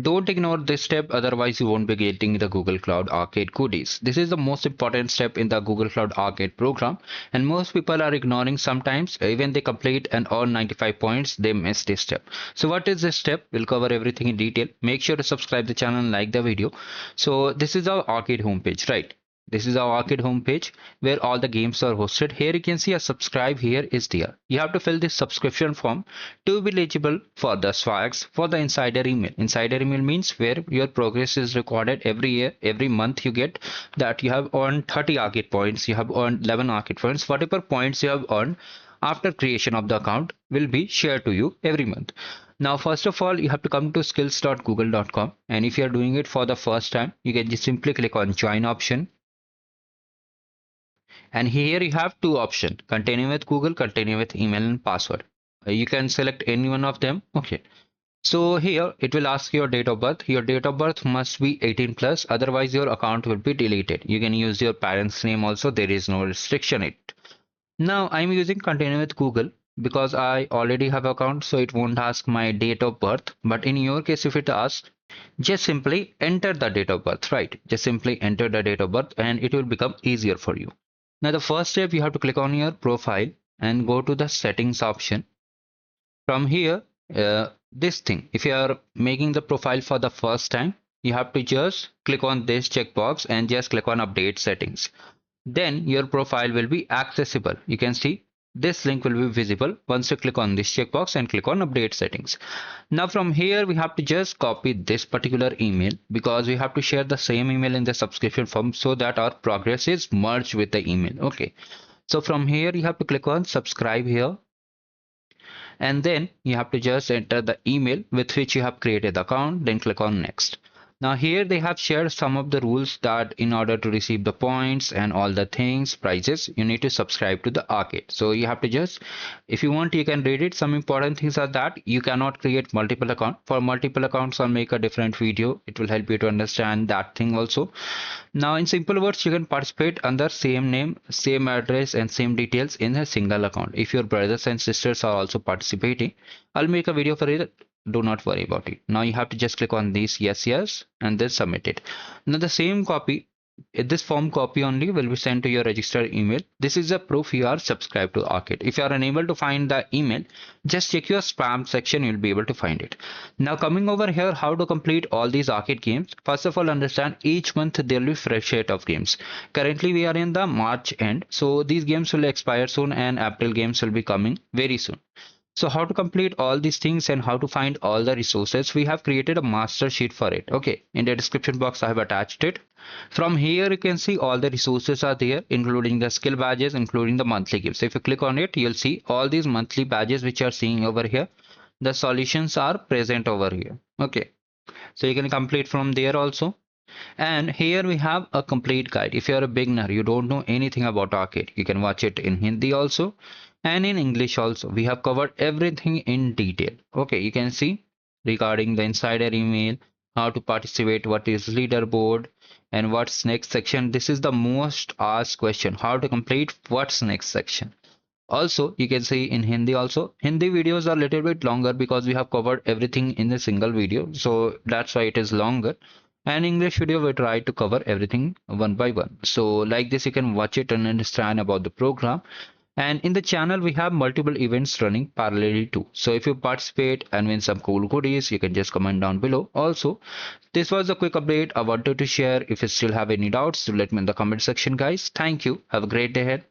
Don't ignore this step, otherwise you won't be getting the Google Cloud Arcade goodies. This is the most important step in the Google Cloud Arcade program, and most people are ignoring sometimes. Even they complete and earn 95 points, they miss this step. So what is this step? We'll cover everything in detail. Make sure to subscribe the channel and like the video. So this is our arcade homepage, right? This is our arcade homepage where all the games are hosted. Here you can see a subscribe here is there. You have to fill this subscription form to be eligible for the swags for the insider email. Insider email means where your progress is recorded every year, every month you get that you have earned 30 arcade points, you have earned 11 arcade points, whatever points you have earned after creation of the account will be shared to you every month. Now, first of all, you have to come to skills.google.com, and if you are doing it for the first time, you can just simply click on join option. And here you have two options: continue with Google, continue with email and password. You can select any one of them. Okay. So here it will ask your date of birth. Your date of birth must be 18 plus, otherwise your account will be deleted. You can use your parents' name also. There is no restriction it. Now I'm using continue with Google because I already have account, so it won't ask my date of birth. But in your case, if it asks, just simply enter the date of birth, right? Just simply enter the date of birth and it will become easier for you. Now the first step, you have to click on your profile and go to the settings option. From here, this thing, if you are making the profile for the first time, you have to just click on this checkbox and just click on update settings. Then your profile will be accessible. You can see this link will be visible once you click on this checkbox and click on update settings. Now from here we have to just copy this particular email because we have to share the same email in the subscription form so that our progress is merged with the email. Okay, so from here you have to click on subscribe here, and then you have to just enter the email with which you have created the account, then click on next. Now here they have shared some of the rules that in order to receive the points and all the things, prizes, you need to subscribe to the arcade. So you have to just, if you want, you can read it. Some important things are that you cannot create multiple account. For multiple accounts, I'll make a different video. It will help you to understand that thing also. Now in simple words, you can participate under same name, same address and same details in a single account. If your brothers and sisters are also participating, I'll make a video for it. Do not worry about it. Now you have to just click on this yes and then submit it. Now the same copy, this form copy only will be sent to your registered email. This is a proof you are subscribed to Arcade. If you are unable to find the email, just check your spam section, you'll be able to find it. Now coming over here, how to complete all these Arcade games. First of all, understand each month there will be fresh set of games. Currently we are in the March end, so these games will expire soon and April games will be coming very soon. So how to complete all these things and how to find all the resources, we have created a master sheet for it. Okay, in the description box I have attached it. From here you can see all the resources are there, including the skill badges, including the monthly gifts. If you click on it, you'll see all these monthly badges which you are seeing over here. The solutions are present over here. Okay, so you can complete from there also. And here we have a complete guide. If you're a beginner, you don't know anything about arcade, you can watch it in Hindi also and in English also. We have covered everything in detail. Okay, you can see regarding the insider email, how to participate, what is leaderboard, and what's next section. This is the most asked question: how to complete what's next section. Also, you can see in Hindi also. Hindi videos are a little bit longer because we have covered everything in a single video, so that's why it is longer. And English video we try to cover everything one by one. So like this you can watch it and understand about the program. And in the channel we have multiple events running parallelly too. So if you participate and win some cool goodies, you can just comment down below. Also, this was a quick update I wanted to share. If you still have any doubts, do let me in the comment section, guys. Thank you. Have a great day ahead.